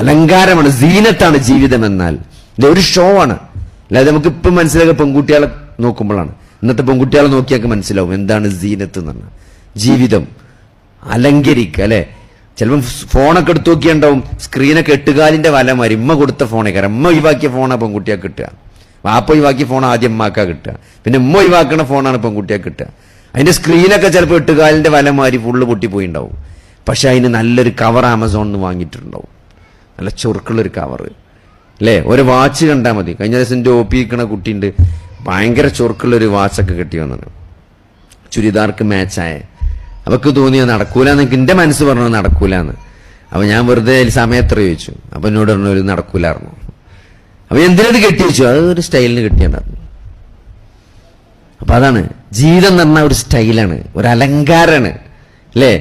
അലങ്കാരമാണ്, സീനത്താണ് ജീവിതം. എന്നാൽ ഇതൊരു ഷോ ആണ്. അല്ലാതെ നമുക്ക് ഇപ്പം മനസ്സിലാക്കുക പെൺകുട്ടികളെ നോക്കുമ്പോഴാണ്. ഇന്നത്തെ പെൺകുട്ടികളെ നോക്കിയാൽ മനസ്സിലാവും എന്താണ് സീനത്ത് എന്ന് പറഞ്ഞാൽ. ജീവിതം അലങ്കരിക്കുക അല്ലെ. ചിലപ്പം ഫോണൊക്കെ എടുത്ത് നോക്കിയുണ്ടാവും, സ്ക്രീനൊക്കെ എട്ടുകാലിന്റെ വലമാരി. ഉമ്മ കൊടുത്ത ഫോണൊക്കെ, ഉമ്മ ഒഴിവാക്കിയ ഫോണാണ് പെൺകുട്ടിയാൽ കിട്ടുക. വാപ്പ ഒഴിവാക്കിയ ഫോൺ ആദ്യം ഉമ്മാക്കാ കിട്ടുക, പിന്നെ ഉമ്മ ഒഴിവാക്കുന്ന ഫോണാണ് പെൺകുട്ടിയാൽ കിട്ടുക. അതിന്റെ സ്ക്രീനൊക്കെ ചിലപ്പോൾ എട്ടുകാലിന്റെ വലമാരി ഫുള്ള് പൊട്ടിപ്പോയിണ്ടാവും. പക്ഷെ അതിന് നല്ലൊരു കവർ ആമസോണിൽ നിന്ന് വാങ്ങിയിട്ടുണ്ടാവും, നല്ല ചൊറുക്കുള്ളൊരു കവറ് അല്ലേ. ഒരു വാച്ച് കണ്ടാൽ മതി. കഴിഞ്ഞ ദിവസം എൻ്റെ ഒപ്പി നിൽക്കണ കുട്ടിയുണ്ട്, ഭയങ്കര ചൊറുക്കുള്ളൊരു വാച്ചൊക്കെ കിട്ടി വന്നത്, ചുരിദാർക്ക് മാച്ചായ. അവർക്ക് തോന്നിയത് നടക്കൂലെന്ന്. എൻ്റെ മനസ്സ് പറഞ്ഞത് നടക്കൂലെന്ന്. അപ്പൊ ഞാൻ വെറുതെ സമയത്ര ചോദിച്ചു. അപ്പൊ എന്നോട് പറഞ്ഞു ഒരു നടക്കൂലായിരുന്നു. അപ്പൊ എന്തിനത് കെട്ടി വെച്ചു? അത് ഒരു സ്റ്റൈലിന് കെട്ടിയുണ്ടായിരുന്നു. അപ്പൊ അതാണ് ജീവിതം എന്ന് പറഞ്ഞാൽ ഒരു സ്റ്റൈലാണ്, ഒരു അലങ്കാരാണ് അല്ലേ.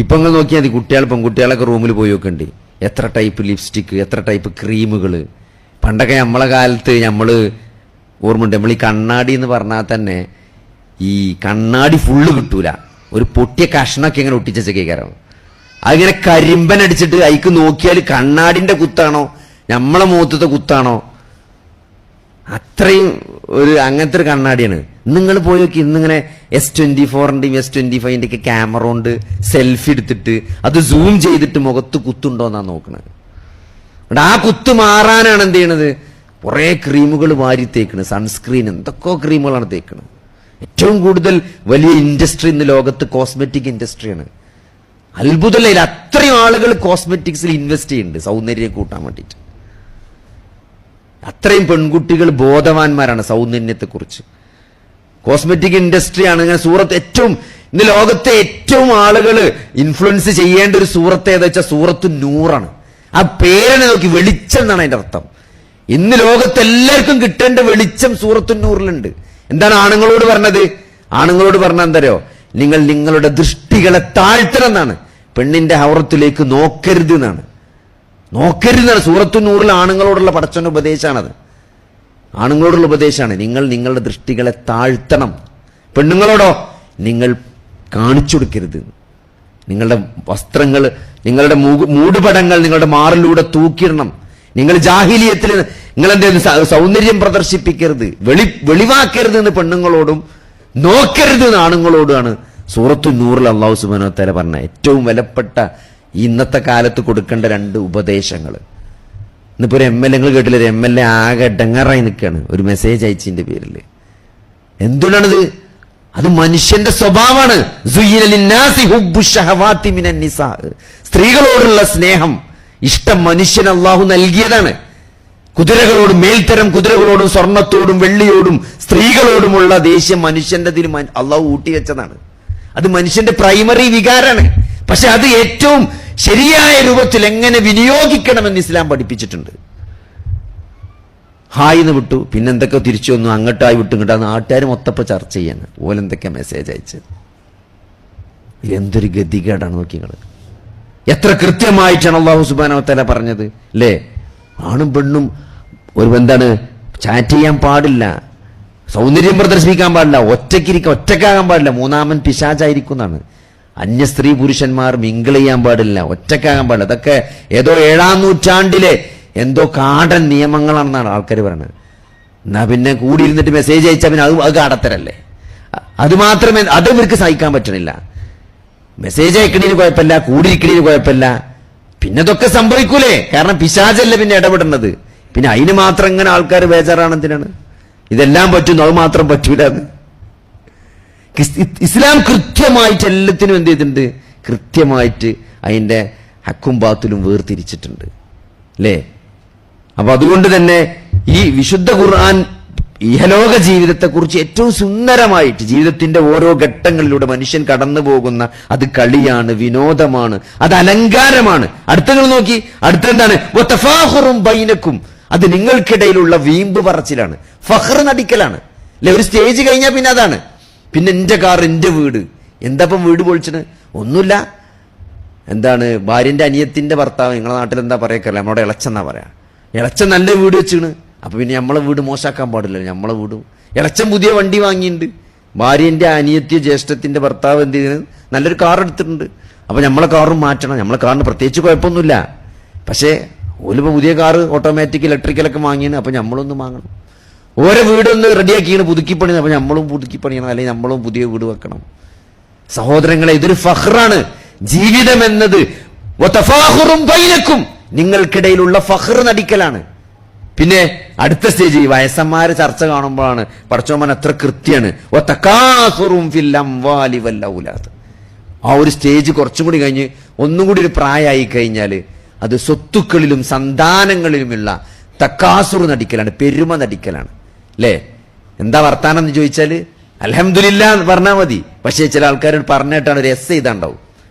ഇപ്പൊ നിങ്ങൾ നോക്കിയാൽ മതി, കുട്ടികൾ പെൺകുട്ടികളൊക്കെ റൂമിൽ പോയി നോക്കണ്ടി എത്ര ടൈപ്പ് ലിപ്സ്റ്റിക്ക്, എത്ര ടൈപ്പ് ക്രീമുകൾ. പണ്ടൊക്കെ നമ്മളെ കാലത്ത് ഓർമ്മയുണ്ട്, നമ്മൾ ഈ കണ്ണാടി എന്ന് പറഞ്ഞാൽ തന്നെ ഈ കണ്ണാടി ഫുള്ള് കിട്ടൂല, ഒരു പൊട്ടിയ കഷ്ണമൊക്കെ ഇങ്ങനെ ഒട്ടിച്ച കേൾക്കാറാണ്. അതിങ്ങനെ കരിമ്പൻ അടിച്ചിട്ട് അതിക്ക് നോക്കിയാൽ കണ്ണാടിന്റെ കുത്താണോ നമ്മളെ മുഖത്തത്തെ കുത്താണോ, അത്രയും ഒരു അങ്ങനത്തെ ഒരു കണ്ണാടിയാണ്. നിങ്ങൾ പോയി നോക്കി, ഇന്നിങ്ങനെ S24ന്റെയും S25ന്റെ ഒക്കെ ക്യാമറ കൊണ്ട് സെൽഫി എടുത്തിട്ട് അത് സൂം ചെയ്തിട്ട് മുഖത്ത് കുത്തുണ്ടോന്നാ നോക്കണത്. ആ കുത്ത് മാറാനാണ് എന്ത് ചെയ്യണത്, കുറെ ക്രീമുകൾ വാരി തേക്കണത്, സൺസ്ക്രീൻ, എന്തൊക്കെയോ ക്രീമുകളാണ് തേക്കണത്. ഏറ്റവും കൂടുതൽ വലിയ ഇൻഡസ്ട്രി ഇന്ന് ലോകത്ത് കോസ്മെറ്റിക് ഇൻഡസ്ട്രിയാണ്. അത്ഭുതമില്ല, അത്രയും ആളുകൾ കോസ്മെറ്റിക്സിൽ ഇൻവെസ്റ്റ് ചെയ്യുന്നുണ്ട് സൗന്ദര്യം കൂട്ടാൻ വേണ്ടിയിട്ട്. അത്രയും പെൺകുട്ടികൾ ബോധവാന്മാരാണ് സൗന്ദര്യത്തെക്കുറിച്ച്. കോസ്മെറ്റിക് ഇൻഡസ്ട്രിയാണ്. ഇങ്ങനെ സൂറത്ത് ഏറ്റവും ഇന്ന് ലോകത്തെ ഏറ്റവും ആളുകൾ ഇൻഫ്ലുവൻസ് ചെയ്യേണ്ട ഒരു സൂറത്ത് ഏതാ വെച്ചാൽ സൂറത്തു നൂറാണ്. ആ പേരിനെ നോക്കി, വെളിച്ചം എന്നാണ് അതിന്റെ അർത്ഥം. ഇന്ന് ലോകത്ത് എല്ലാവർക്കും കിട്ടേണ്ട വെളിച്ചം സൂറത്തു നൂറിലുണ്ട്. എന്താണ് ആണുങ്ങളോട് പറഞ്ഞത്? ആണുങ്ങളോട് പറഞ്ഞ എന്തരോ, നിങ്ങൾ നിങ്ങളുടെ ദൃഷ്ടികളെ താഴ്ത്തണം എന്നാണ്. പെണ്ണിന്റെ ഹൗറത്തിലേക്ക് നോക്കരുത് എന്നാണ്. നോക്കരുതെന്നാണ് സൂറത്തു നൂറിൽ ആണുങ്ങളോടുള്ള പടച്ചവന്റെ ഉപദേശമാണത്. ആണുങ്ങളോടുള്ള ഉപദേശമാണ്, നിങ്ങൾ നിങ്ങളുടെ ദൃഷ്ടികളെ താഴ്ത്തണം. പെണ്ണുങ്ങളോടോ, നിങ്ങൾ കാണിച്ചു കൊടുക്കരുത്. നിങ്ങളുടെ വസ്ത്രങ്ങൾ, നിങ്ങളുടെ മൂടുപടങ്ങൾ നിങ്ങളുടെ മാറിലൂടെ തൂക്കിയിടണം. നിങ്ങൾ ജാഹിലിയത്തിൽ നിങ്ങൾ എന്തെങ്കിലും സൗന്ദര്യം പ്രദർശിപ്പിക്കരുത്, വെളിവാക്കരുത് എന്ന് പെണ്ണുങ്ങളോടും നോക്കരുത് എന്ന് ആണുങ്ങളോടുമാണ് സൂറത്തു നൂറിൽ അള്ളാഹു സുബ്ഹാനഹു വ തആല പറഞ്ഞ ഏറ്റവും വിലപ്പെട്ട ഇന്നത്തെ കാലത്ത് കൊടുക്കേണ്ട രണ്ട് ഉപദേശങ്ങൾ. ഇന്നിപ്പോ ഒരു MLA, നിങ്ങൾ കേട്ടില്ല, ഒരു MLA ആകെ ഡങ്ങറായി നിൽക്കുകയാണ് ഒരു മെസ്സേജ് അയച്ചതിന്റെ പേരിൽ. എന്തുകൊണ്ടാണിത്? അത് മനുഷ്യന്റെ സ്വഭാവമാണ്. സ്ത്രീകളോടുള്ള സ്നേഹം, ഇഷ്ടം മനുഷ്യൻ അള്ളാഹു നൽകിയതാണ്. കുതിരകളോടും, മേൽത്തരം കുതിരകളോടും, സ്വർണത്തോടും, വെള്ളിയോടും, സ്ത്രീകളോടുമുള്ള ദേഷ്യം മനുഷ്യന്റെ അള്ളാഹു ഊട്ടിവെച്ചതാണ്. അത് മനുഷ്യന്റെ പ്രൈമറി വികാരമാണ്. പക്ഷെ അത് ഏറ്റവും ശരിയായ രൂപത്തിൽ എങ്ങനെ വിനിയോഗിക്കണമെന്ന് ഇസ്ലാം പഠിപ്പിച്ചിട്ടുണ്ട്. ഹായ് എന്ന് വിട്ടു, പിന്നെന്തൊക്കെ തിരിച്ചു വന്നു, അങ്ങോട്ടായി വിട്ടു, ഇങ്ങോട്ടാ നാട്ടുകാർ മൊത്തപ്പോൾ ചർച്ച ചെയ്യാൻ ഓലെന്തൊക്കെ മെസ്സേജ് അയച്ചത്. എന്തൊരു ഗതികേടാണ് നോക്കി നിങ്ങൾ. എത്ര കൃത്യമായിട്ടാണ് അല്ലാഹു സുബ്ഹാനഹു വ തആല പറഞ്ഞത് അല്ലേ. ആണും പെണ്ണും ഒരു എന്താണ് ചാറ്റ് ചെയ്യാൻ പാടില്ല, സൗന്ദര്യം പ്രദർശിപ്പിക്കാൻ പാടില്ല, ഒറ്റക്കാകാൻ പാടില്ല, മൂന്നാമൻ പിശാചായിരിക്കും എന്നാണ്. അന്യ സ്ത്രീ പുരുഷന്മാർ മിങ്കിൾ ചെയ്യാൻ പാടില്ല, ഒറ്റക്കാകാൻ പാടില്ല. അതൊക്കെ ഏതോ 7ാം നൂറ്റാണ്ടിലെ എന്തോ കാടൻ നിയമങ്ങളാണെന്നാണ് ആൾക്കാർ പറയുന്നത്. എന്നാ പിന്നെ കൂടിയിരുന്നിട്ട് മെസ്സേജ് അയച്ചാൽ പിന്നെ അത് കാടത്തരല്ലേ. അത് മാത്രമേ അത് ഇവർക്ക് സഹിക്കാൻ പറ്റണില്ല. മെസ്സേജ് അയക്കണീന് കുഴപ്പമില്ല, കൂടിയിരിക്കണീന് കുഴപ്പമില്ല, പിന്നെ ഇതൊക്കെ സംഭവിക്കൂലേ. കാരണം പിശാചല്ലേ പിന്നെ ഇടപെടുന്നത്. പിന്നെ അതിന് മാത്രം ഇങ്ങനെ ആൾക്കാർ ബേജാറാണെന്തിനാണ്? ഇതെല്ലാം പറ്റുന്നു, അത് മാത്രം പറ്റൂലെന്ന്. ഇസ്ലാം കൃത്യമായിട്ട് എല്ലാത്തിനും എന്ത് ചെയ്തിട്ടുണ്ട്? കൃത്യമായിട്ട് അതിന്റെ ഹക്കും ബാത്തിലും വേർതിരിച്ചിട്ടുണ്ട് അല്ലേ. അപ്പൊ അതുകൊണ്ട് തന്നെ ഈ വിശുദ്ധ ഖുർആൻ ഇഹലോക ജീവിതത്തെക്കുറിച്ച് ഏറ്റവും സുന്ദരമായിട്ട്, ജീവിതത്തിന്റെ ഓരോ ഘട്ടങ്ങളിലൂടെ മനുഷ്യൻ കടന്നു പോകുന്ന, അത് കളിയാണ്, വിനോദമാണ്, അത് അലങ്കാരമാണ്. അടുത്തങ്ങൾ നോക്കി, അടുത്തെന്താണ്? വതഫാഖുറും ബൈനക്കും, അത് നിങ്ങൾക്കിടയിലുള്ള വീമ്പ് പറച്ചിലാണ്, ഫഖർ നടിക്കലാണ് അല്ലെ. ഒരു സ്റ്റേജ് കഴിഞ്ഞാൽ പിന്നെ അതാണ്, പിന്നെ എന്റെ കാർ, എന്റെ വീട്. എന്താപ്പം വീട് പൊളിച്ചത്? ഒന്നുമില്ല. എന്താണ് ഭാര്യന്റെ അനിയത്തിന്റെ ഭർത്താവ്, നിങ്ങളുടെ നാട്ടിൽ എന്താ പറയക്കല്ല, നമ്മുടെ ഇളച്ചെന്നാ പറയാ. ഇളച്ചൻ നല്ല വീട് വെച്ചാണ്, അപ്പൊ പിന്നെ നമ്മളെ വീട് മോശമാക്കാൻ പാടില്ല. നമ്മളെ വീടും ഇളച്ചൻ പുതിയ വണ്ടി വാങ്ങിയിട്ടുണ്ട്, ഭാര്യന്റെ അനിയത്തിയ ജ്യേഷ്ഠത്തിന്റെ ഭർത്താവ് എന്ത് ചെയ്യുന്നത്, നല്ലൊരു കാർ എടുത്തിട്ടുണ്ട്. അപ്പൊ നമ്മളെ കാറും മാറ്റണം. നമ്മളെ കാറിന് പ്രത്യേകിച്ച് കുഴപ്പമൊന്നുമില്ല, പക്ഷേ ഓലിപ്പോ പുതിയ കാറ് ഓട്ടോമാറ്റിക് ഇലക്ട്രിക്കലൊക്കെ വാങ്ങിയാണ്. അപ്പൊ നമ്മളൊന്ന് വാങ്ങണം. ഓരോ വീടൊന്ന് റെഡിയാക്കിയാണ് പുതുക്കി പണിയണം. അപ്പൊ നമ്മളും പുതുക്കി പണിയണം, അല്ലെങ്കിൽ നമ്മളും പുതിയ വീട് വെക്കണം. സഹോദരങ്ങളെ, ഇതൊരു ഫഖ്റാണ് ജീവിതം എന്നത്. വതഫാഖുറും ബൈനക്കും, നിങ്ങൾക്കിടയിലുള്ള ഫഖ്ർ നടിക്കലാണ്. പിന്നെ അടുത്ത സ്റ്റേജ് ഈ വയസ്സന്മാര് ചർച്ച കാണുമ്പോഴാണ് പടച്ചോമൻ എത്ര കൃത്യാണ്. വതകാസുറും ഫിൽ അംവാലി വൽ ഔലാദ്. ആ ഒരു സ്റ്റേജ് കുറച്ചും കൂടി കഴിഞ്ഞ് ഒന്നും കൂടി ഒരു പ്രായമായി കഴിഞ്ഞാല് അത് സ്വത്തുക്കളിലും സന്താനങ്ങളിലുമുള്ള തക്കാസുർ നടിക്കലാണ്, പെരുമ നടിക്കലാണ്. അല്ലേ? എന്താ വർത്താനം എന്ന് ചോദിച്ചാല് അൽഹംദുലില്ലാ എന്ന് പറഞ്ഞാൽ മതി. പക്ഷേ ചില ആൾക്കാർ പറഞ്ഞിട്ടാണ് ഒരു എസ് ചെയ്താണ്ടാവും.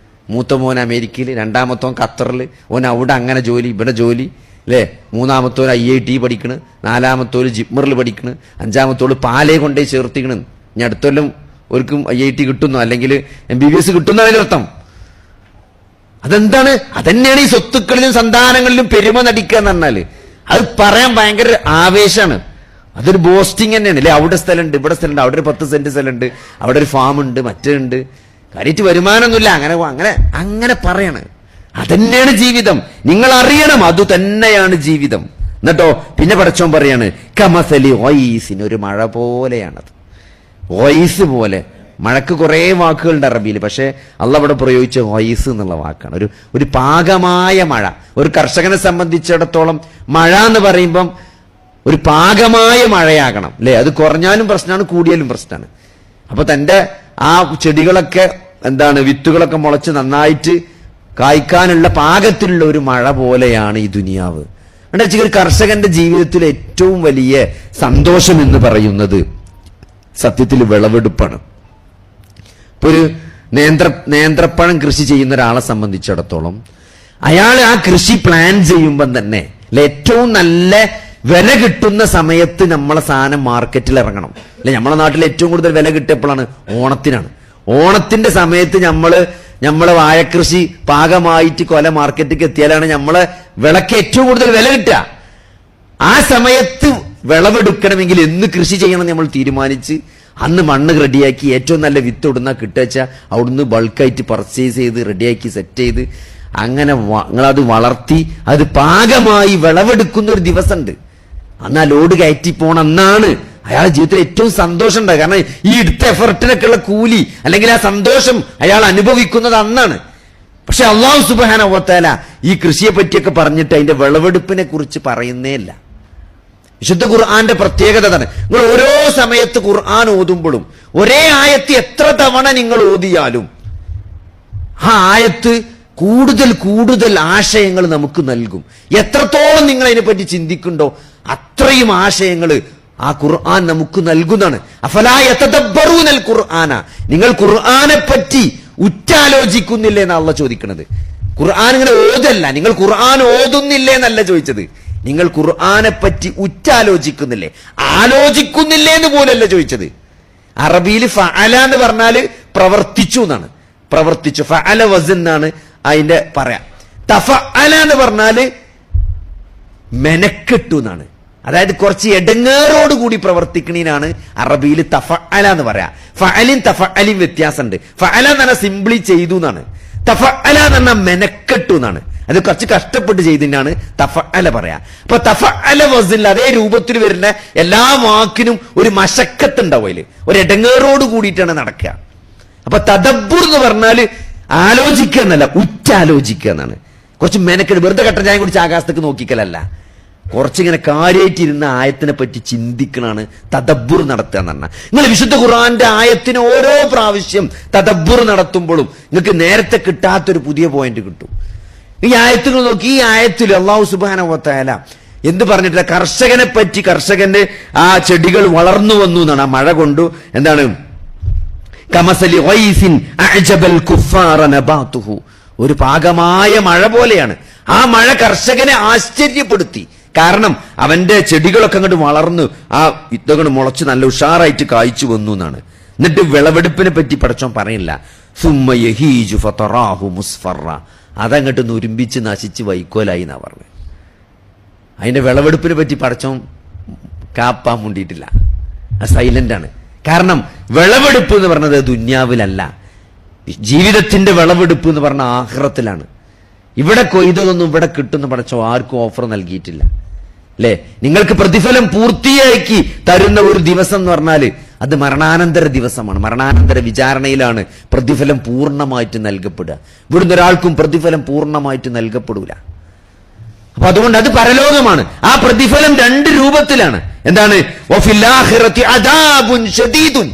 മൂത്ത മോൻ അമേരിക്കയിൽ, രണ്ടാമത്തോൻ ഖത്തറിൽ, ഓൻ അവിടെ അങ്ങനെ ജോലി, ഇവിടെ ജോലി. അല്ലേ? മൂന്നാമത്തോല് IIT പഠിക്കണ്, നാലാമത്തോല് ജിപ്മറിൽ പഠിക്കണ്, അഞ്ചാമത്തോള് പാലേ കൊണ്ടേ ചേർത്തിക്കണ്. ഇനി അടുത്തൊല്ലം ഒരിക്കും IIT കിട്ടുന്നു, അല്ലെങ്കിൽ MBBS കിട്ടുന്ന അതിനർത്ഥം. അതെന്താണ്? അതന്നെയാണ് ഈ സ്വത്തുക്കളിലും സന്താനങ്ങളിലും പെരുമ നടിക്കുക എന്ന് പറഞ്ഞാല്. അത് പറയാൻ ഭയങ്കര ആവേശമാണ്. അതൊരു ബോസ്റ്റിംഗ് തന്നെയാണ്. അല്ലെ? അവിടെ സ്ഥലമുണ്ട്, ഇവിടെ സ്ഥലമുണ്ട്, അവിടെ ഒരു 10 സെന്റ് സ്ഥലമുണ്ട്, അവിടെ ഒരു ഫാം ഉണ്ട്, മറ്റുണ്ട്, കാര്യമായിട്ട് വരുമാനമൊന്നുമില്ല, അങ്ങനെ അങ്ങനെ അങ്ങനെ പറയാണ്. അതന്നെയാണ് ജീവിതം. നിങ്ങൾ അറിയണം, അത് തന്നെയാണ് ജീവിതം. എന്നിട്ടോ പിന്നെ പടച്ചോൻ പറയാണ് കമസലി ഓയിസിന്, ഒരു മഴ പോലെയാണത്. ഓയിസ് പോലെ. മഴക്ക് കുറേ വാക്കുകളുണ്ട് അറബിയിൽ, പക്ഷേ അള്ളാഹ് ഇവിടെ പ്രയോഗിച്ച ഓയിസ് എന്നുള്ള വാക്കാണ്. ഒരു പാകമായ മഴ. ഒരു കർഷകനെ സംബന്ധിച്ചിടത്തോളം മഴ എന്ന് പറയുമ്പം ഒരു പാകമായ മഴയാകണം. അല്ലെ? അത് കുറഞ്ഞാലും പ്രശ്നമാണ്, കൂടിയാലും പ്രശ്നമാണ്. അപ്പൊ തന്റെ ആ ചെടികളൊക്കെ വിത്തുകളൊക്കെ മുളച്ച് നന്നായിട്ട് കായ്ക്കാനുള്ള പാകത്തിലുള്ള ഒരു മഴ പോലെയാണ് ഈ ദുനിയാവ്. എന്താ ഒരു കർഷകന്റെ ജീവിതത്തിൽ ഏറ്റവും വലിയ സന്തോഷം എന്ന് പറയുന്നത് സത്യത്തിൽ വിളവെടുപ്പാണ്. ഇപ്പൊ ഒരു നേന്ത്രപ്പഴം കൃഷി ചെയ്യുന്ന ഒരാളെ സംബന്ധിച്ചിടത്തോളം അയാൾ ആ കൃഷി പ്ലാൻ ചെയ്യുമ്പം തന്നെ ഏറ്റവും നല്ല വില കിട്ടുന്ന സമയത്ത് നമ്മളെ സാധനം മാർക്കറ്റിൽ ഇറങ്ങണം. അല്ലെ? നമ്മളെ നാട്ടിൽ ഏറ്റവും കൂടുതൽ വില കിട്ടിയപ്പോഴാണ് ഓണത്തിനാണ്. ഓണത്തിന്റെ സമയത്ത് നമ്മളെ വാഴക്കൃഷി പാകമായിട്ട് കൊല മാർക്കറ്റിലേക്ക് എത്തിയാലാണ് നമ്മളെ വിളക്ക് ഏറ്റവും കൂടുതൽ വില കിട്ടുക. ആ സമയത്ത് വിളവെടുക്കണമെങ്കിൽ എന്ന് കൃഷി ചെയ്യണം നമ്മൾ തീരുമാനിച്ച് അന്ന് മണ്ണ് റെഡിയാക്കി ഏറ്റവും നല്ല വിത്ത് ഇടുന്ന കിട്ടുവെച്ചാൽ അവിടുന്ന് ബൾക്കായിട്ട് പർച്ചേസ് ചെയ്ത് റെഡിയാക്കി സെറ്റ് ചെയ്ത് അങ്ങനെ നിങ്ങളത് വളർത്തി അത് പാകമായി വിളവെടുക്കുന്ന ഒരു ദിവസമുണ്ട്. അന്ന് ആ ലോഡ് കയറ്റി പോണം. അന്നാണ് അയാളുടെ ജീവിതത്തിൽ ഏറ്റവും സന്തോഷം ഉണ്ടാകുക. കാരണം ഈ എടുത്ത എഫർട്ടിനൊക്കെയുള്ള കൂലി അല്ലെങ്കിൽ ആ സന്തോഷം അയാൾ അനുഭവിക്കുന്നത് അന്നാണ്. പക്ഷെ അല്ലാഹു സുബ്ഹാനഹു വ തആല ഈ കൃഷിയെ പറ്റിയൊക്കെ പറഞ്ഞിട്ട് അതിന്റെ വിളവെടുപ്പിനെ കുറിച്ച് പറയുന്നേ ഇല്ല. വിശുദ്ധ ഖുർആന്റെ പ്രത്യേകത തന്നെ, നിങ്ങൾ ഓരോ സമയത്ത് ഖുർആൻ ഓതുമ്പോഴും ഒരേ ആയത്ത് എത്ര തവണ നിങ്ങൾ ഓതിയാലും ആ ആയത്ത് കൂടുതൽ കൂടുതൽ ആശയങ്ങൾ നമുക്ക് നൽകും. എത്രത്തോളം നിങ്ങൾ അതിനെപ്പറ്റി ചിന്തിക്കുന്നുണ്ടോ അത്രയും ആശയങ്ങൾ ആ ഖുർആൻ നമുക്ക് നൽകുന്നതാണ്. അഫലാ യതദബ്ബറൂനൽ ഖുർആന, നിങ്ങൾ ഖുർആനെ പറ്റി ഉറ്റാലോചിക്കുന്നില്ലേ എന്നാ അള്ളാഹ് ചോദിക്കുന്നത്. ഖുർആൻ ഇങ്ങനെ ഓതല്ല, നിങ്ങൾ ഖുർആൻ ഓതുന്നില്ലേ എന്നല്ല ചോദിച്ചത്. നിങ്ങൾ ഖുർആനെ പറ്റി ഉറ്റാലോചിക്കുന്നില്ലേ, ആലോചിക്കുന്നില്ലേ എന്ന് പോലല്ല ചോദിച്ചത്. അറബിയിൽ ഫഅല എന്ന് പറഞ്ഞാല് പ്രവർത്തിച്ചു എന്നാണ്. പ്രവർത്തിച്ചു, ഫഅല വസൻ എന്നാണ് അതിന്റെ പറയാ. തഫഅല എന്ന് പറഞ്ഞാല് മെനക്കെട്ടു എന്നാണ്. അതായത് കുറച്ച് എടങ്ങേറോടുകൂടി പ്രവർത്തിക്കണീനാണ് അറബിയിൽ തഫഅല എന്ന് പറയാ. ഫഅലിൻ തഫഅലിൻ വ്യത്യാസമുണ്ട്. ഫഅല എന്ന് പറഞ്ഞാൽ സിംപ്ലി ചെയ്തു എന്നാണ്. തഫഅല എന്ന് പറഞ്ഞാൽ മെനക്കെട്ടു എന്നാണ്. അത് കുറച്ച് കഷ്ടപ്പെട്ട് ചെയ്തതിനാണ് തഫഅല പറയാ. അപ്പൊ തഫഅല വസിൽ അതേ രൂപത്തിൽ വരുന്ന എല്ലാ വാക്കിനും ഒരു മശക്കത്ത് ഉണ്ടാവും, അതില് ഒരു എടങ്ങേറോട് കൂടിയിട്ടാണ് നടക്കുക. അപ്പൊ തദബ്ബുർ എന്ന് പറഞ്ഞാല് ആലോചിക്കുക എന്നല്ല, ഉറ്റാലോചിക്കുക എന്നാണ്. കുറച്ച് മെനക്കെട്ട് വെറുതെ കട്ടൻ ചായ കുടിച്ച് ആകാശത്തേക്ക് നോക്കിക്കലല്ല, കുറച്ചിങ്ങനെ കാര്യമായിട്ടിരുന്ന ആയത്തിനെ പറ്റി ചിന്തിക്കണാണ് തദബ്ബുർ നടത്തുക എന്ന് പറഞ്ഞാൽ. നിങ്ങൾ വിശുദ്ധ ഖുർആന്റെ ആയത്തിന് ഓരോ പ്രാവശ്യം തദബ്ബുർ നടത്തുമ്പോഴും നിങ്ങൾക്ക് നേരത്തെ കിട്ടാത്തൊരു പുതിയ പോയിന്റ് കിട്ടും. ഈ ആയത്തുകൾ നോക്കി, ഈ ആയത്തിൽ അല്ലാഹു സുബ്ഹാനഹു വ തആല എന്ത് പറഞ്ഞിട്ടില്ല? കർഷകനെ പറ്റി, കർഷകന്റെ ആ ചെടികൾ വളർന്നു വന്നു എന്നാണ്. ആ മഴ കൊണ്ടു എന്താണ് കമസലി ഗൈസിൻ അഅജബൽ കുഫാറ നബാതുഹു, ഒരു പാകമായ മഴ പോലെയാണ്. ആ മഴ കർഷകനെ ആശ്ചര്യപ്പെടുത്തി. കാരണം അവന്റെ ചെടികളൊക്കെ അങ്ങോട്ട് വളർന്ന് ആ വിത്തുകൾ മുളച്ച് നല്ല ഉഷാറായിട്ട് കായ്ച്ചു വന്നു എന്നാണ്. എന്നിട്ട് വിളവെടുപ്പിനെ പറ്റി പടച്ചോൻ പറയില്ല. സുമ്മ യഹീജു ഫതറാഹു മുസ്ഫറ, അതങ്ങോട്ട് നുരുമ്പിച്ച് നശിച്ച് വൈക്കോലായി എന്നാ പറഞ്ഞത്. അതിന്റെ വിളവെടുപ്പിനെ പറ്റി പടച്ചോൻ കാപ്പാൻ മുണ്ടിയിട്ടില്ല, സൈലന്റ് ആണ്. കാരണം വിളവെടുപ്പ് എന്ന് പറഞ്ഞത് ദുന്യാവിലല്ല, ജീവിതത്തിന്റെ വിളവെടുപ്പ് എന്ന് പറഞ്ഞ ആഖിറത്തിലാണ്. ഇവിടെ കൊയ്തതൊന്നും ഇവിടെ കിട്ടുന്ന പടച്ചോ ആർക്കും ഓഫർ നൽകിയിട്ടില്ല. അല്ലെ, നിങ്ങൾക്ക് പ്രതിഫലം പൂർത്തിയാക്കി തരുന്ന ഒരു ദിവസം എന്ന് പറഞ്ഞാല് അത് മരണാനന്തര ദിവസമാണ്. മരണാനന്തര വിചാരണയിലാണ് പ്രതിഫലം പൂർണ്ണമായിട്ട് നൽകപ്പെടുക. ഇവിടുന്ന് ഒരാൾക്കും പ്രതിഫലം പൂർണ്ണമായിട്ട് നൽകപ്പെടൂല. അപ്പൊ അതുകൊണ്ട് അത് പരലോകമാണ്. ആ പ്രതിഫലം രണ്ട് രൂപത്തിലാണ്. എന്താണ്? വഫിൽ ആഖിറതി അദാബുൻ ശദീദുൻ,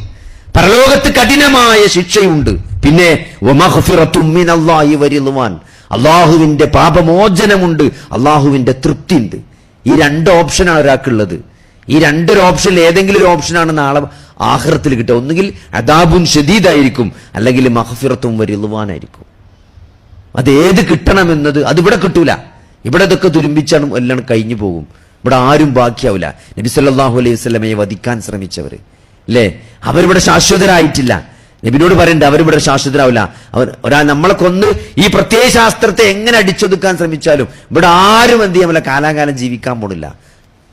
പരലോകത്ത് കഠിനമായ ശിക്ഷയുണ്ട്. പിന്നെ വമഗ്ഫിറത്തും മിനല്ലാഹി വറിദ്വാൻ, അള്ളാഹുവിന്റെ പാപമോചനമുണ്ട്, അള്ളാഹുവിന്റെ തൃപ്തി ഉണ്ട്. ഈ രണ്ട് ഓപ്ഷനാണ് ഒരാൾക്കുള്ളത്. ഈ രണ്ടൊരു ഓപ്ഷനിൽ ഏതെങ്കിലും ഒരു ഓപ്ഷനാണ് നാളെ ആഖിറത്തിൽ കിട്ടുക. ഒന്നുകിൽ അദാബുൻ ശദീദായിരിക്കും, അല്ലെങ്കിൽ മഗ്ഫിറത്തും വറിദ്വാനായിരിക്കും. അത് ഏത് കിട്ടണമെന്നത് അതിവിടെ കിട്ടൂല. ഇവിടെ ഇതൊക്കെ തുരുമ്പിച്ചാണ് എല്ലാം കഴിഞ്ഞു പോകും. ഇവിടെ ആരും ബാക്കിയാവില്ല. നബി സല്ലല്ലാഹു അലൈഹി വസല്ലമയെ വധിക്കാൻ ശ്രമിച്ചവര് അല്ലേ, അവരിവിടെ ശാശ്വതരായിട്ടില്ല. നബിനോട് പറയണ്ട അവരിവിടെ ശാശ്വതരാവില്ല. നമ്മളെ കൊന്ന് ഈ പ്രത്യയ ശാസ്ത്രത്തെ എങ്ങനെ അടിച്ചൊതുക്കാൻ ശ്രമിച്ചാലും ഇവിടെ ആരും എന്ത് ചെയ്യാമല്ല, കാലാകാലം ജീവിക്കാൻ പോണില്ല.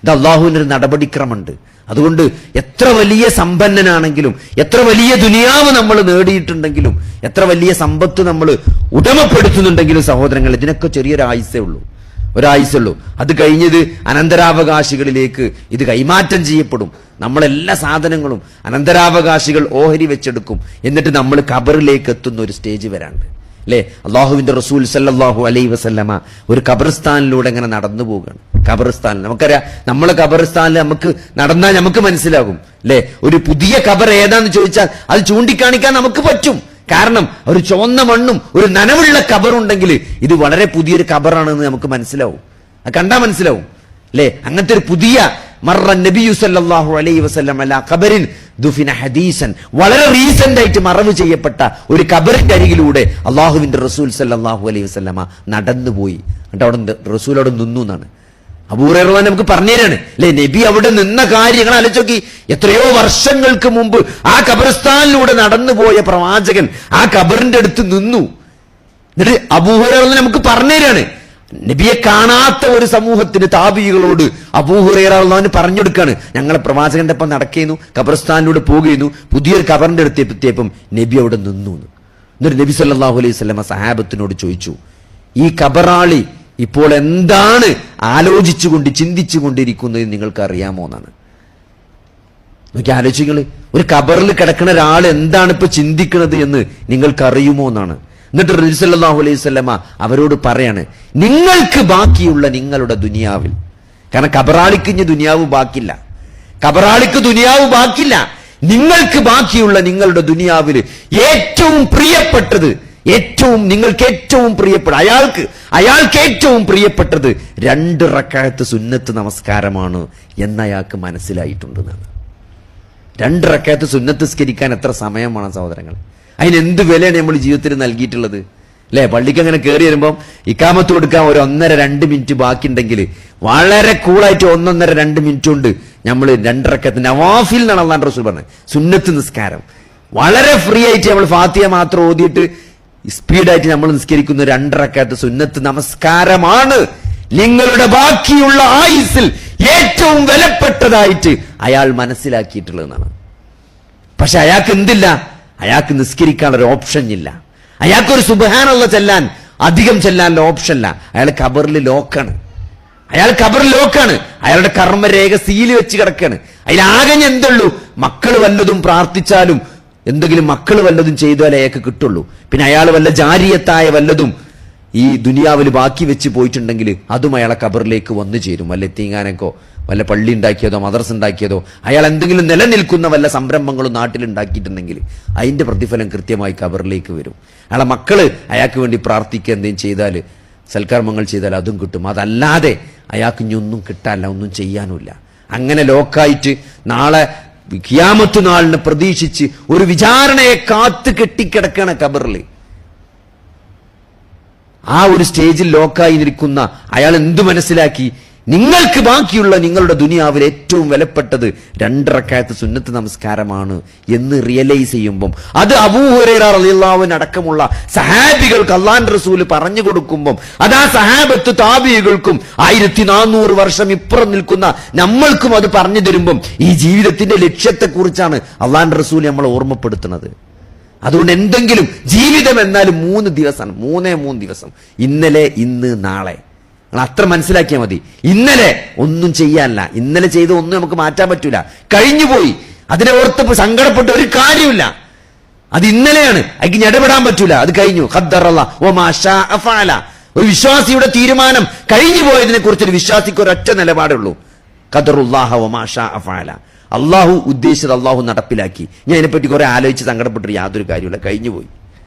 ഇത് അള്ളാഹുവിന്റെ ഒരു നടപടിക്രമുണ്ട്. അതുകൊണ്ട് എത്ര വലിയ സമ്പന്നനാണെങ്കിലും, എത്ര വലിയ ദുനിയാവ് നമ്മൾ നേടിയിട്ടുണ്ടെങ്കിലും, എത്ര വലിയ സമ്പത്ത് നമ്മൾ ഉടമപ്പെടുത്തുന്നുണ്ടെങ്കിലും സഹോദരങ്ങൾ, ഇതിനൊക്കെ ചെറിയൊരു ആയുസേ ഉള്ളൂ, ഒരായുസുള്ളൂ. അത് കഴിഞ്ഞത് അനന്തരാവകാശികളിലേക്ക് ഇത് കൈമാറ്റം ചെയ്യപ്പെടും. നമ്മളെല്ലാ സാധനങ്ങളും അനന്തരാവകാശികൾ ഓഹരി വെച്ചെടുക്കും. എന്നിട്ട് നമ്മൾ ഖബറിലേക്ക് എത്തുന്ന ഒരു സ്റ്റേജ് വരാണ്ട് അല്ലെ. അള്ളാഹുവിന്റെ റസൂൽ സല്ലല്ലാഹു അലൈഹി വസല്ലമ ഒരു ഖബർസ്ഥാനിലൂടെ ഇങ്ങനെ നടന്നു പോവുകയാണ്. ഖബർസ്ഥാനിൽ നമുക്കറിയാം, നമ്മളെ ഖബർസ്ഥാനിൽ നമുക്ക് നടന്നാൽ നമുക്ക് മനസ്സിലാകും അല്ലെ. ഒരു പുതിയ ഖബർ ഏതാന്ന് ചോദിച്ചാൽ അത് ചൂണ്ടിക്കാണിക്കാൻ നമുക്ക് പറ്റും. കാരണം ഒരു ചുവന്ന മണ്ണും ഒരു നനവുള്ള ഖബറുണ്ടെങ്കിൽ ഇത് വളരെ പുതിയൊരു ഖബറാണെന്ന് നമുക്ക് മനസ്സിലാവും. അത് കണ്ടാ മനസ്സിലാവും അല്ലെ. അങ്ങനത്തെ ഒരു പുതിയ മർറ നബിയു സല്ലല്ലാഹു അലൈഹി വസല്ലം അലാ ഖബറിൻ ദുഫിന ഹദീസൻ, വളരെ റീസെന്റ് ആയിട്ട് മറവ് ചെയ്യപ്പെട്ട ഒരു ഖബറിന്റെ അരികിലൂടെ അള്ളാഹുവിന്റെ റസൂൽ സല്ലല്ലാഹു അലൈഹി വസല്ലമ നടന്നുപോയി. എന്നിട്ട് അവിടെ റസൂൽ അവിടെ നിന്നു എന്നാണ് അബൂ ഹുറൈറ നമുക്ക് പറഞ്ഞുതരാണ് അല്ലെ. നബി അവിടെ നിന്ന കാര്യങ്ങൾ ആലോചിച്ച്, എത്രയോ വർഷങ്ങൾക്ക് മുമ്പ് ആ ഖബർസ്ഥാനിലൂടെ നടന്നുപോയ പ്രവാചകൻ ആ ഖബറിന്റെ അടുത്ത് നിന്നു. എന്നിട്ട് അബൂ ഹുറൈറ നമുക്ക് പറഞ്ഞുതരാണ്. നബിയെ കാണാത്ത ഒരു സമൂഹത്തിന് താബികളോട് അബൂ ഹുറൈറ പറഞ്ഞെടുക്കാണ്, ഞങ്ങളെ പ്രവാചകന്റെ ഒപ്പം നടക്കുന്നു, ഖബർസ്ഥാനിലൂടെ പോകുന്നു, പുതിയൊരു ഖബറിന്റെ അടുത്ത് എത്തിയപ്പം നബി അവിടെ നിന്നു. എന്നിട്ട് നബി സല്ലല്ലാഹു അലൈഹി വസല്ലമ സഹാബത്തിനോട് ചോദിച്ചു, ഈ ഖബറാളി ഇപ്പോൾ എന്താണ് ആലോചിച്ചുകൊണ്ട് ചിന്തിച്ചുകൊണ്ടിരിക്കുന്നത് നിങ്ങൾക്ക് അറിയാമോ എന്നാണ്. നോക്കി ആലോചിക്കുന്നത്, ഒരു ഖബറിൽ കിടക്കുന്ന ഒരാൾ എന്താണ് ഇപ്പൊ ചിന്തിക്കുന്നത് എന്ന് നിങ്ങൾക്ക് അറിയുമോ എന്നാണ്. എന്നിട്ട് റസൂൽ സല്ലല്ലാഹു അലൈഹി വസല്ലമ അവരോട് പറയാണ്, നിങ്ങൾക്ക് ബാക്കിയുള്ള നിങ്ങളുടെ ദുനിയാവിൽ, കാരണം ഖബറാളിക്ക് ഇനി ദുനിയാവ് ബാക്കില്ല, ഖബറാളിക്ക് ദുനിയാവ് ബാക്കില്ല, നിങ്ങൾക്ക് ബാക്കിയുള്ള നിങ്ങളുടെ ദുനിയാവിൽ ഏറ്റവും പ്രിയപ്പെട്ടത്, നിങ്ങൾക്ക് ഏറ്റവും പ്രിയപ്പെട്ട അയാൾക്ക് ഏറ്റവും പ്രിയപ്പെട്ടത് 2 റക്അത്ത് സുന്നത്ത് നമസ്കാരമാണ് എന്ന് അയാൾക്ക് മനസ്സിലായിട്ടുണ്ടെന്നാണ്. 2 റക്അത്ത് സുന്നത്ത് നിസ്കരിക്കാൻ എത്ര സമയമാണ് സഹോദരങ്ങൾ? അതിന് എന്ത് വിലയാണ് നമ്മൾ ജീവിതത്തിൽ നൽകിയിട്ടുള്ളത് അല്ലെ. പള്ളിക്ക് അങ്ങനെ കയറി വരുമ്പോൾ ഇക്കാമത്ത് കൊടുക്കാൻ ഒരു 1.5-2 മിനിറ്റ് ബാക്കിയുണ്ടെങ്കിൽ വളരെ കൂളായിട്ട് 1-1.5-2 മിനിറ്റ് കൊണ്ട് നമ്മൾ 2 റക്അത്ത് നവാഫിൽ എന്നാണ് അല്ലാഹു റസൂൽ പറഞ്ഞത്, സുന്നത്ത് നിസ്കാരം വളരെ ഫ്രീ ആയിട്ട് നമ്മൾ ഫാത്തിഹ മാത്രം ഓതിയിട്ട് സ്പീഡായിട്ട് നമ്മൾ നിസ്കരിക്കുന്ന 2 റക്അത്ത് സുന്നത്ത് നമസ്കാരമാണ് നിങ്ങളുടെ ബാക്കിയുള്ള ആയുസ്സിൽ ഏറ്റവും വിലപ്പെട്ടതായിട്ട് അയാൾ മനസ്സിലാക്കിയിട്ടുള്ളതെന്നാണ്. പക്ഷെ അയാൾക്ക് എന്തില്ല, അയാൾക്ക് നിസ്കരിക്കാനുള്ള ഓപ്ഷൻ ഇല്ല. അയാൾക്കൊരു സുബ്ഹാനല്ലാഹ് ചെല്ലാൻ, അധികം ചെല്ലാനുള്ള ഓപ്ഷൻ ഇല്ല. അയാൾ ഖബറിൽ ലോക്കാണ്. അയാളുടെ കർമ്മരേഖ സീല് വെച്ച് കിടക്കാണ്. അതിലാകെ എന്തുള്ളൂ, മക്കൾ വല്ലതും പ്രാർത്ഥിച്ചാലും എന്തെങ്കിലും മക്കൾ വല്ലതും ചെയ്താലേ അയാൾക്ക് കിട്ടുള്ളൂ. പിന്നെ അയാൾ വല്ല ജാരിയത്തായ വല്ലതും ഈ ദുനിയാവിൽ ബാക്കി വെച്ച് പോയിട്ടുണ്ടെങ്കിൽ അതും അയാളെ ഖബറിലേക്ക് വന്നു ചേരും. വല്ല എത്തീങ്ങാനൊക്കെ വല്ല പള്ളി ഉണ്ടാക്കിയതോ മദ്രസ ഉണ്ടാക്കിയതോ, അയാൾ എന്തെങ്കിലും നിലനിൽക്കുന്ന വല്ല സംരംഭങ്ങളും നാട്ടിലുണ്ടാക്കിയിട്ടുണ്ടെങ്കിൽ അതിന്റെ പ്രതിഫലം കൃത്യമായി ഖബറിലേക്ക് വരും. അയാളെ മക്കള് അയാൾക്ക് വേണ്ടി പ്രാർത്ഥിക്കുക എന്തെങ്കിലും ചെയ്താൽ, സൽക്കർമ്മങ്ങൾ ചെയ്താൽ അതും കിട്ടും. അതല്ലാതെ അയാൾക്ക് ഇനി ഒന്നും കിട്ടാനില്ല, ഒന്നും ചെയ്യാനുമില്ല. അങ്ങനെ ലോക്കായിട്ട് നാളെ ഖിയാമത്ത് നാളിനെ പ്രതീക്ഷിച്ച് ഒരു വിചാരണയെ കാത്തു കെട്ടിക്കിടക്കണ ഖബറിൽ. ആ ഒരു സ്റ്റേജിൽ ലോക്കായി നിൽക്കുന്ന അയാൾ എന്തു മനസ്സിലാക്കി, നിങ്ങൾക്ക് ബാക്കിയുള്ള നിങ്ങളുടെ ദുനിയാവിൽ ഏറ്റവും വിലപ്പെട്ടത് 2 റക്അത്ത് സുന്നത്ത് നമസ്കാരമാണ് എന്ന് റിയലൈസ് ചെയ്യുമ്പം, അത് അബൂ ഹുറൈറ റളിയല്ലാഹു അൻഹു അടക്കമുള്ള സഹാബികൾക്ക് അല്ലാഹുവിന്റെ റസൂൽ പറഞ്ഞു കൊടുക്കുമ്പം, അത് ആ സഹാബത്ത് താബിഈകൾക്കും 1400 വർഷം ഇപ്പുറം നിൽക്കുന്ന നമ്മൾക്കും അത് പറഞ്ഞു തരുമ്പം, ഈ ജീവിതത്തിന്റെ ലക്ഷ്യത്തെക്കുറിച്ചാണ് അല്ലാഹുവിന്റെ റസൂൽ നമ്മളെ ഓർമ്മപ്പെടുത്തുന്നത്. അതുകൊണ്ട് എന്തെങ്കിലും ജീവിതം എന്നാലും 3 ദിവസമാണ്, 3 ദിവസം. ഇന്നലെ, ഇന്ന്, നാളെ. നിങ്ങൾ അത്ര മനസ്സിലാക്കിയാൽ മതി. ഇന്നലെ ഒന്നും ചെയ്യാനില്ല, ഇന്നലെ ചെയ്ത് ഒന്നും നമുക്ക് മാറ്റാൻ പറ്റൂല, കഴിഞ്ഞുപോയി. അതിനെ ഓർത്തപ്പോ സങ്കടപ്പെട്ട് ഒരു കാര്യമില്ല. അത് ഇന്നലെയാണ്, അതിന് ഇടപെടാൻ പറ്റൂല, അത് കഴിഞ്ഞു. ഖദ്ദറല്ലാഹ് വമാ ശാഅ ഫഅല. ഒരു വിശ്വാസിയുടെ തീരുമാനം കഴിഞ്ഞു പോയതിനെ കുറിച്ച് ഒരു വിശ്വാസിക്ക് ഒരൊറ്റ നിലപാടുള്ളൂ, ഖദറുല്ലാഹ വമാ ശാഅ ഫഅല. അള്ളാഹു ഉദ്ദേശിച്ചത് അള്ളാഹു നടപ്പിലാക്കി. ഞാൻ അതിനെപ്പറ്റി കുറെ ആലോചിച്ച് സങ്കടപ്പെട്ടിട്ട് യാതൊരു കാര്യമില്ല, കഴിഞ്ഞുപോയി.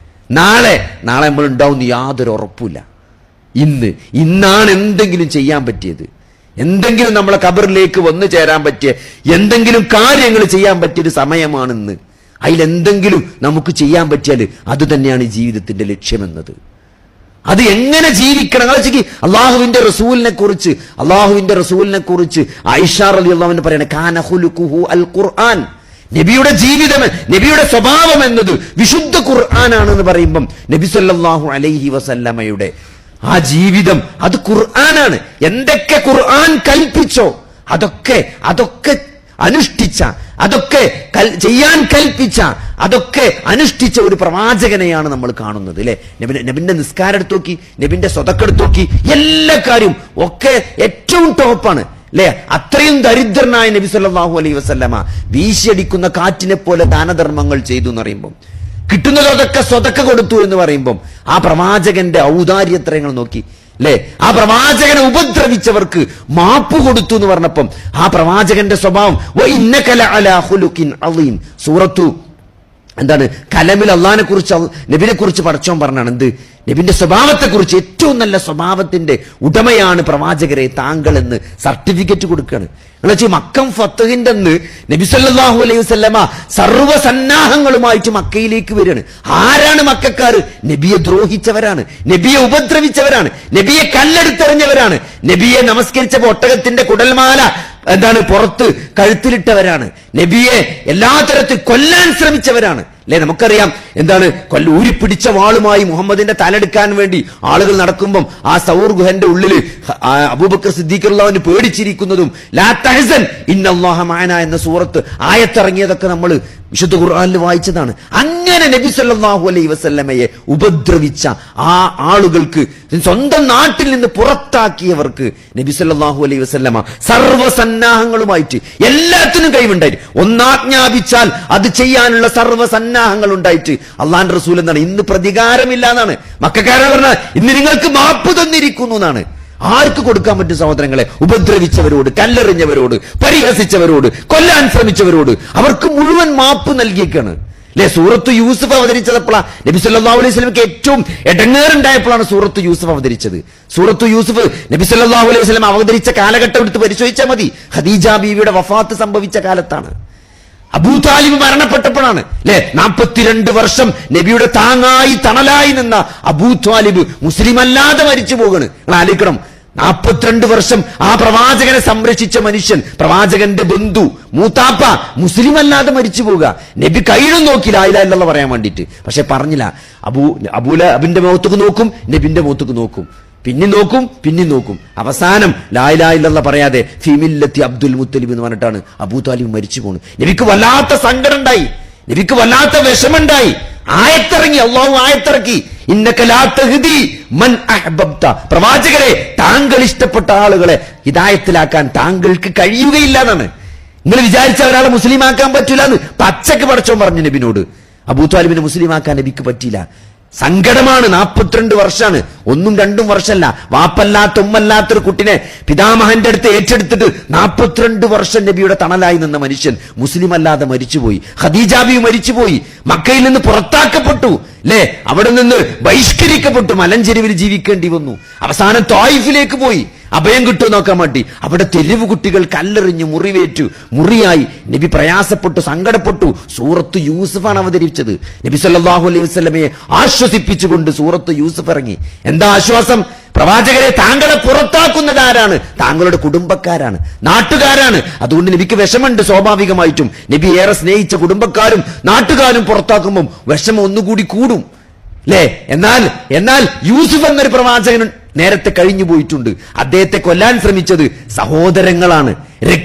നാളെ നമ്മൾ ഉണ്ടാവും യാതൊരു ഉറപ്പില്ല. ഇന്നാണ് എന്തെങ്കിലും ചെയ്യാൻ പറ്റിയത്, എന്തെങ്കിലും നമ്മളെ ഖബറിലേക്ക് വന്നു ചേരാൻ പറ്റിയ എന്തെങ്കിലും കാര്യങ്ങൾ ചെയ്യാൻ പറ്റിയൊരു സമയമാണെന്ന്. അതിലെന്തെങ്കിലും നമുക്ക് ചെയ്യാൻ പറ്റിയാൽ അത് തന്നെയാണ് ജീവിതത്തിന്റെ ലക്ഷ്യമെന്നത്. അത് എങ്ങനെ ജീവിക്കണം? അള്ളാഹുവിന്റെ റസൂലിനെ കുറിച്ച് ആയിഷ റളിയല്ലാഹു അൻഹ പറയണേ, കാന ഖുലുഖുഹു അൽ ഖുർആൻ. നബിയുടെ ജീവിതം, നബിയുടെ സ്വഭാവം എന്നത് വിശുദ്ധ ഖുർആനാണെന്ന് പറയുമ്പം നബി സല്ലല്ലാഹു അലൈഹി വസല്ലമയുടെ ആ ജീവിതം അത് ഖുർആനാണ്. എന്തൊക്കെ ഖുർആൻ കൽപ്പിച്ചോ അതൊക്കെ അനുഷ്ഠിച്ച, അതൊക്കെ ചെയ്യാൻ കൽപ്പിച്ച, അതൊക്കെ അനുഷ്ഠിച്ച ഒരു പ്രവാചകനെയാണ് നമ്മൾ കാണുന്നത്, അല്ലെ? നബിന്റെ നിസ്കാരം എടുത്തു നോക്കി, നബിന്റെ സ്വതക്ക എടുത്തു നോക്കി, എല്ലാ കാര്യവും ഒക്കെ ഏറ്റവും ടോപ്പാണ്, അല്ലെ? അത്രയും ദരിദ്രനായ നബി സല്ലല്ലാഹു അലൈഹി വസല്ലമ വീശിയടിക്കുന്ന കാറ്റിനെ പോലെ ദാനധർമ്മങ്ങൾ ചെയ്തു എന്ന് പറയുമ്പോൾ, കിട്ടുന്നതൊക്കെ സ്വതക്ക കൊടുത്തു എന്ന് പറയുമ്പോൾ, ആ പ്രവാചകന്റെ ഔദാര്യത്രയങ്ങൾ നോക്കി, അല്ലെ? ആ പ്രവാചകനെ ഉപദ്രവിച്ചവർക്ക് മാപ്പ് കൊടുത്തു എന്ന് പറഞ്ഞപ്പം ആ പ്രവാചകന്റെ സ്വഭാവം വഇന്നക ലഅലാ ഖുലുഖിൻ അളീം. സൂറത്തു എന്താണ് കലമിൽ അള്ളാഹിനെ കുറിച്ച്, നബിനെ കുറിച്ച് പടച്ചോൻ പറഞ്ഞാണ് എന്ത്? നബിന്റെ സ്വഭാവത്തെ കുറിച്ച് ഏറ്റവും നല്ല സ്വഭാവത്തിന്റെ ഉടമയാണ് പ്രവാചകരെ താങ്കൾ എന്ന് സർട്ടിഫിക്കറ്റ് കൊടുക്കുകയാണ്. മക്കം ഫത്തഹിന്റെ അന്ന് നബി സല്ലല്ലാഹു അലൈഹി വസല്ലമ സർവ്വസന്നാഹങ്ങളുമായിട്ട് മക്കയിലേക്ക് വരികയാണ്. ആരാണ് മക്കക്കാർ? നബിയെ ദ്രോഹിച്ചവരാണ്, നബിയെ ഉപദ്രവിച്ചവരാണ്, നബിയെ കല്ലെടുത്തെറിഞ്ഞവരാണ്, നബിയെ നമസ്കരിച്ചപ്പോ ഒട്ടകത്തിന്റെ കുടൽമാല പുറത്ത് കഴുത്തിലിട്ടവരാണ്, നബിയെ എല്ലാ തരത്തിൽ കൊല്ലാൻ ശ്രമിച്ചവരാണ്, അല്ലെ? നമുക്കറിയാം ഊരിപ്പിടിച്ച വാളുമായി മുഹമ്മദിന്റെ തലെടുക്കാൻ വേണ്ടി ആളുകൾ നടക്കുമ്പം ആ സൗർ ഗുഹന്റെ ഉള്ളിൽ അബൂബക്കർ സിദ്ദീഖ് റളിയല്ലാഹു അൻഹു പേടിച്ചിരിക്കുന്നതും ലാ തഹ്സൻ ഇന്നല്ലാഹ മഅന എന്ന സൂറത്ത് ആയത്തിറങ്ങിയതൊക്കെ നമ്മൾ വിശുദ്ധ ഖുർആനിൽ വായിച്ചതാണ്. അങ്ങനെ നബി സല്ലല്ലാഹു അലൈഹി വസല്ലമയെ ഉപദ്രവിച്ച ആ ആളുകൾക്ക്, സ്വന്തം നാട്ടിൽ നിന്ന് പുറത്താക്കിയവർക്ക് നബി സല്ലല്ലാഹു അലൈഹി വസല്ലമ സർവ്വസന്നാഹങ്ങളുമായിട്ട് എല്ലാത്തിനും കഴിവുണ്ടായി. ഒന്നാജ്ഞാപിച്ചാൽ അത് ചെയ്യാനുള്ള സർവ്വസന്നാഹങ്ങൾ ഉണ്ടായിട്ട് അള്ളാഹുവിന്റെ റസൂൽ എന്താണ്? ഇന്ന് പ്രതികാരമില്ല എന്നാണ് മക്കക്കാരെ പറഞ്ഞാൽ, ഇന്ന് നിങ്ങൾക്ക് മാപ്പ് തന്നിരിക്കുന്നു എന്നാണ്. ആർക്ക് കൊടുക്കാൻ പറ്റും സഹോദരങ്ങളെ? ഉപദ്രവിച്ചവരോട്, കല്ലെറിഞ്ഞവരോട്, പരിഹസിച്ചവരോട്, കൊല്ലാൻ ശ്രമിച്ചവരോട് അവർക്ക് മുഴുവൻ മാപ്പ് നൽകിയേക്കാണ്, അല്ലെ? സൂറത്ത് യൂസുഫ് അവതരിച്ചപ്പോഴാണ് നബി സല്ലല്ലാഹു അലൈഹി വസല്ലമക്ക് ഏറ്റവും ഇടങ്ങേറുണ്ടായപ്പോഴാണ് സൂറത്ത് യൂസുഫ് അവതരിച്ചത്. സൂറത്ത് യൂസുഫ് നബി സല്ലല്ലാഹു അലൈഹി വസല്ലം അവതരിച്ച കാലഘട്ടം എടുത്ത് പരിശോധിച്ചാൽ മതി. ഖദീജ ബീവിയുടെ വഫാത്ത് സംഭവിച്ച കാലത്താണ്. അബൂ താലിബ് മരണപ്പെട്ടപ്പോഴാണ്, അല്ലെ? 42 വർഷം നബിയുടെ താങ്ങായി തണലായി നിന്ന അബൂ താലിബ് മുസ്ലിം അല്ലാതെ മരിച്ചു പോകണ്. നിങ്ങൾ ആലോചിക്കണം, 42 വർഷം ആ പ്രവാചകനെ സംരക്ഷിച്ച മനുഷ്യൻ, പ്രവാചകന്റെ ബന്ധു, മൂത്താപ്പ മുസ്ലിം അല്ലാതെ മരിച്ചു പോവുക. നബി കയ്യിലും നോക്കി ലാ ഇലാഹ ഇല്ലല്ലാഹ് പറയാൻ വേണ്ടിയിട്ട്, പക്ഷെ പറഞ്ഞില്ല. അബൂലഹബിന്റെ മുഖത്തേക്ക് നോക്കും, നബിന്റെ മുഖത്തേക്ക് നോക്കും, പിന്നെയും നോക്കും. അവസാനം ലാ ഇലാഹ ഇല്ലല്ലാഹ് പറയാതെ ഫീ മില്ലത്തി അബ്ദുൽ മുത്തലിബ് എന്ന് പറഞ്ഞിട്ടാണ് അബൂ താലിബ് മരിച്ചു പോണു. നബിക്ക് വല്ലാത്ത സങ്കടം ഉണ്ടായി, നബിക്ക് വല്ലാത്ത വിഷമുണ്ടായി. ആയത്തിറങ്ങി, അള്ളാഹു ആയത്തിറക്കി, ഇന്നക ലാ തഹ്ദി മൻ അഹ്ബബ്ത. പ്രവാചകരെ, താങ്കൾ ഇഷ്ടപ്പെട്ട ആളുകളെ ഹിദായത്തിലാക്കാൻ താങ്കൾക്ക് കഴിയുകയില്ല എന്നാണ്. നിങ്ങൾ വിചാരിച്ച ഒരാളെ മുസ്ലിമാക്കാൻ പറ്റൂല എന്ന് പച്ചക്ക് പടച്ചോൻ പറഞ്ഞു നബിനോട്. അബൂ താലിബിനെ മുസ്ലിമാക്കാൻ നബിക്ക് പറ്റിയില്ല. സങ്കടമാണ്. 42 വർഷമാണ്, 1-2 വർഷമല്ല. വാപ്പല്ലാത്ത ഉമ്മല്ലാത്തൊരു കുട്ടിനെ പിതാമഹന്റെ അടുത്ത് ഏറ്റെടുത്തിട്ട് 42 വർഷം നബിയുടെ തണലായി നിന്ന മനുഷ്യൻ മുസ്ലിം അല്ലാതെ മരിച്ചുപോയി. ഖദീജ ബീവി മരിച്ചുപോയി, മക്കയിൽ നിന്ന് പുറത്താക്കപ്പെട്ടു, അല്ലെ? അവിടെ നിന്ന് ബഹിഷ്കരിക്കപ്പെട്ടു, മലഞ്ചെരുവിൽ ജീവിക്കേണ്ടി വന്നു. അവസാനം ത്വായിഫിലേക്ക് പോയി അഭയം കിട്ടുമോ നോക്കാൻ വേണ്ടി. അവിടെ തെരുവ് കുട്ടികൾ കല്ലെറിഞ്ഞ് മുറിയായി. നബി പ്രയാസപ്പെട്ടു, സങ്കടപ്പെട്ടു. സൂറത്ത് യൂസുഫാണ് അവതരിച്ചത്. നബി സല്ലല്ലാഹു അലൈഹി വസല്ലമയെ ആശ്വസിപ്പിച്ചുകൊണ്ട് സൂറത്ത് യൂസുഫ് ഇറങ്ങി. എന്താ ആശ്വാസം? പ്രവാചകരെ, താങ്കളെ പുറത്താക്കുന്നത് ആരാണ്? താങ്കളുടെ കുടുംബക്കാരാണ്, നാട്ടുകാരാണ്. അതുകൊണ്ട് നബിക്ക് വിഷമുണ്ട് സ്വാഭാവികമായിട്ടും. നബി ഏറെ സ്നേഹിച്ച കുടുംബക്കാരും നാട്ടുകാരും പുറത്താക്കുമ്പോൾ വിഷമം ഒന്നുകൂടി കൂടും, അല്ലേ? എന്നാൽ യൂസുഫ് എന്നൊരു പ്രവാചകൻ നേരത്തെ കഴിഞ്ഞു പോയിട്ടുണ്ട്. അദ്ദേഹത്തെ കൊല്ലാൻ ശ്രമിച്ചത് സഹോദരങ്ങളാണ്,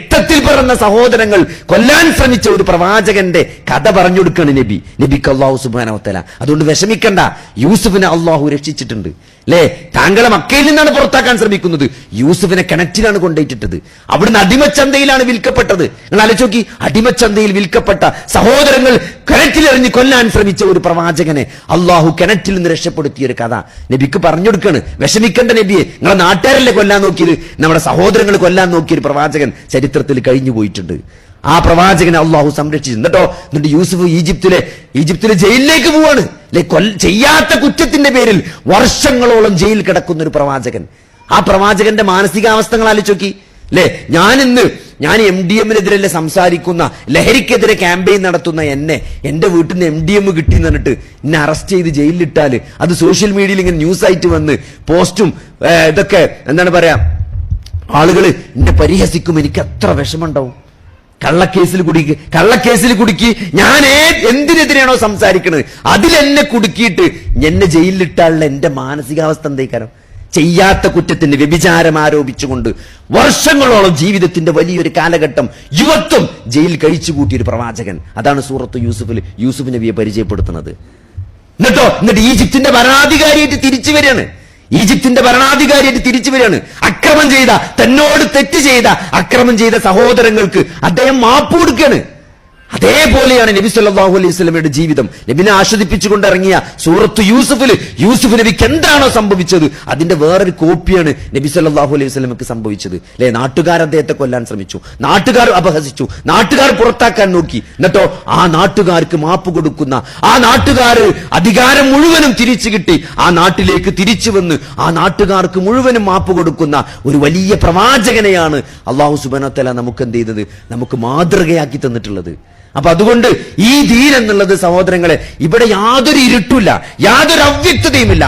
രക്തത്തിൽ പിറന്ന സഹോദരങ്ങൾ കൊല്ലാൻ ശ്രമിച്ച ഒരു പ്രവാചകന്റെ കഥ പറഞ്ഞു കൊടുക്കാണ് നബിക്ക് അല്ലാഹു സുബ്ഹാനഹു വ തആല. അതുകൊണ്ട് വിഷമിക്കണ്ട, യൂസുഫിനെ അല്ലാഹു രക്ഷിച്ചിട്ടുണ്ട്. അല്ലേ, താങ്കളെ മക്കയിൽ നിന്നാണ് പുറത്താക്കാൻ ശ്രമിക്കുന്നത്, യൂസുഫിനെ കിണറ്റിലാണ് കൊണ്ടുപോയിട്ടിട്ടത്. അവിടുന്ന് അടിമച്ചന്തയിലാണ് വിൽക്കപ്പെട്ടത്. നിങ്ങൾ ആലോചിച്ച്, അടിമച്ചന്തയിൽ വിൽക്കപ്പെട്ട സഹോദരങ്ങൾ കിണറ്റിലെറിഞ്ഞ് കൊല്ലാൻ ശ്രമിച്ച ഒരു പ്രവാചകനെ അള്ളാഹു കിണറ്റിൽ നിന്ന് രക്ഷപ്പെടുത്തിയ ഒരു കഥ നബിക്ക് പറഞ്ഞു കൊടുക്കാണ്. വിഷമിക്കേണ്ട നബിയെ, നിങ്ങളെ നാട്ടുകാരല്ലേ കൊല്ലാൻ നോക്കിയത്, നമ്മുടെ സഹോദരങ്ങൾ കൊല്ലാൻ നോക്കിയ ഒരു പ്രവാചകൻ ചരിത്രത്തിൽ കഴിഞ്ഞു പോയിട്ടുണ്ട്. ആ പ്രവാചകനെ അള്ളാഹു സംരക്ഷിച്ചു. എന്നിട്ട് യൂസുഫ് ഈജിപ്തിലെ ജയിലിലേക്ക് പോവാണ്. ചെയ്യാത്ത കുറ്റത്തിന്റെ പേരിൽ വർഷങ്ങളോളം ജയിൽ കിടക്കുന്ന ഒരു പ്രവാചകൻ. ആ പ്രവാചകന്റെ മാനസികാവസ്ഥകൾ ആലോചിച്ച് അല്ലെ, ഞാൻ MDM-നെതിരെ സംസാരിക്കുന്ന, ലഹരിക്കെതിരെ ക്യാമ്പയിൻ നടത്തുന്ന എന്റെ വീട്ടിൽ നിന്ന് MDM കിട്ടി എന്ന് പറഞ്ഞിട്ട് എന്നെ അറസ്റ്റ് ചെയ്ത് ജയിലിലിട്ടാല് അത് സോഷ്യൽ മീഡിയയിൽ ഇങ്ങനെ ന്യൂസ് ആയിട്ട് വന്ന് പോസ്റ്റും ഇതൊക്കെ എന്താണ് പറയാ, ആളുകൾ എന്നെ പരിഹസിക്കും. എനിക്ക് എത്ര വിഷമമുണ്ടാവും. കള്ളക്കേസിൽ കുടുക്കി ഞാൻ എന്തിനെതിരെയാണോ സംസാരിക്കുന്നത് അതിലെന്നെ കുടുക്കിയിട്ട് എന്നെ ജയിലിലിട്ടാലുള്ള എന്റെ മാനസികാവസ്ഥ എന്തേക്കാരം. ചെയ്യാത്ത കുറ്റത്തിന് വ്യഭിചാരം ആരോപിച്ചുകൊണ്ട് വർഷങ്ങളോളം ജീവിതത്തിന്റെ വലിയൊരു കാലഘട്ടം യുവത്വം ജയിൽ കഴിച്ചു കൂട്ടിയൊരു പ്രവാചകൻ. അതാണ് സൂറത്ത് യൂസുഫ് നബിയെ പരിചയപ്പെടുത്തുന്നത്. എന്നിട്ട് ഈജിപ്തിന്റെ ഭരണാധികാരിയായിട്ട് തിരിച്ചു വരികയാണ്. തന്നോട് തെറ്റ് ചെയ്ത അക്രമം ചെയ്ത സഹോദരങ്ങൾക്ക് അദ്ദേഹം മാപ്പ് കൊടുക്കുകയാണ്. അതേപോലെയാണ് നബി സല്ലല്ലാഹു അലൈഹി വസല്ലമയുടെ ജീവിതം. നബിനെ ആസ്വദിപ്പിച്ചുകൊണ്ട് ഇറങ്ങിയ സൂറത്ത് യൂസുഫ് നബിക്ക് എന്താണോ സംഭവിച്ചത് അതിന്റെ വേറൊരു കോപ്പിയാണ് നബി സല്ലല്ലാഹു അലൈഹി വസല്ലമക്ക് സംഭവിച്ചത്. അല്ലെ, നാട്ടുകാർ അദ്ദേഹത്തെ കൊല്ലാൻ ശ്രമിച്ചു, നാട്ടുകാർ അപഹസിച്ചു, നാട്ടുകാർ പുറത്താക്കാൻ നോക്കി. എന്നിട്ടോ ആ നാട്ടുകാർക്ക് മാപ്പ് കൊടുക്കുന്ന, ആ നാട്ടുകാർ അധികാരം മുഴുവനും തിരിച്ചു കിട്ടി ആ നാട്ടിലേക്ക് തിരിച്ചു വന്ന് ആ നാട്ടുകാർക്ക് മുഴുവനും മാപ്പ് കൊടുക്കുന്ന ഒരു വലിയ പ്രവാചകനെയാണ് അല്ലാഹു സുബ്ഹാനഹു വ തആല നമുക്ക് എന്ത് ചെയ്തത്, നമുക്ക് മാതൃകയാക്കി തന്നിട്ടുള്ളത്. അപ്പൊ അതുകൊണ്ട് ഈ ദീൻ എന്നുള്ളത് സഹോദരങ്ങളെ, ഇവിടെ യാതൊരു ഇരുട്ടില്ല, യാതൊരു അവ്യക്തതയുമില്ല.